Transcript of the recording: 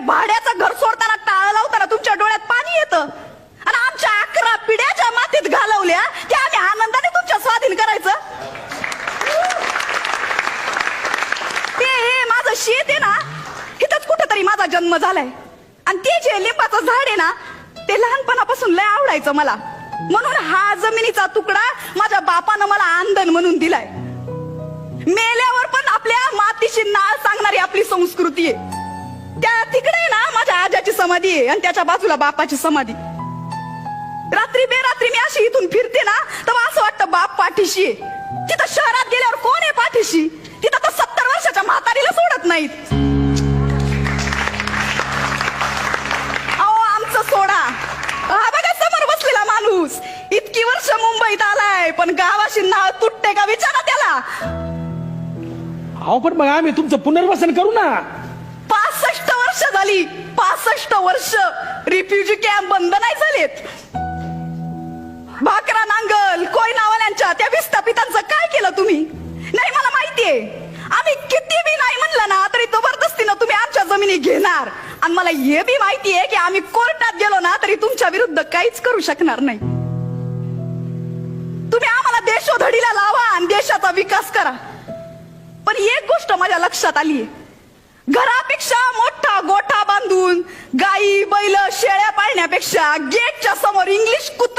भाड्याचं घर सोडताना टाळ लावताना तुमच्या डोळ्यात पाणी येतं आणि आमच्या 11 पिढ्याच्या मातीत घालवल्या त्या आम्ही आनंदाने तुमच्या स्वाधीन करायचं. ते माझं शेत आहे ना, इथंच कुठेतरी माझा जन्म झालाय आणि ते जे लिंबाचं झाड आहे ना ते लहानपणापासून लय आवडायचं मला, म्हणून हा जमिनीचा तुकडा माझ्या बापानं मला आंदण म्हणून दिलाय. मेल्यावर पण आपल्या मातीशी नाळ सांगणारी आपली संस्कृती आहे. त्या तिकडे ना माझ्या आजाची समाधी आहे आणि त्याच्या बाजूला बापाची समाधी. रात्री बेरात्री मी अशी इथून फिरते ना तर असं वाटतं बाप पाठीशी आहे. तिथं शहरात गेल्यावर कोण आहे पाठीशी? तिथं तर 70 वर्षाच्या म्हातारीला सोडत नाहीत. अहो आमचं सोडा, हा बघा समोर बसलेला माणूस इतकी वर्ष मुंबईत आलाय पण गावाशी नाळ तुटते का विचारा त्याला. अहो पण मग आम्ही तुमचं पुनर्वसन करू ना. 65 वर्ष झाली, 65 वर्ष रिफ्युजी कॅम्प बंद नाही झालेत. भाकरा नांगल कोयनावाल्यांच्या त्या विस्थापितांचं काय केलं तुम्ही? नाही मला माहितीये, आम्ही किती बी नाही म्हणलं ना तरी जबरदस्तीनं तुम्ही आमच्या जमिनी घेणार. आणि मला हे बी माहितीये की आम्ही कोर्टात गेलो ना तरी तुमच्या विरुद्ध काहीच करू शकणार नाही. तुम्ही आम्हाला देशोधडीला लावा आणि देशाचा विकास करा. पण एक गोष्ट माझ्या लक्षात आलीये, घरापेक्षा मोठा गोठा बांधून गाई बैल शेळ्या पाळण्यापेक्षा गेटच्या समोर इंग्लिश कुत्रा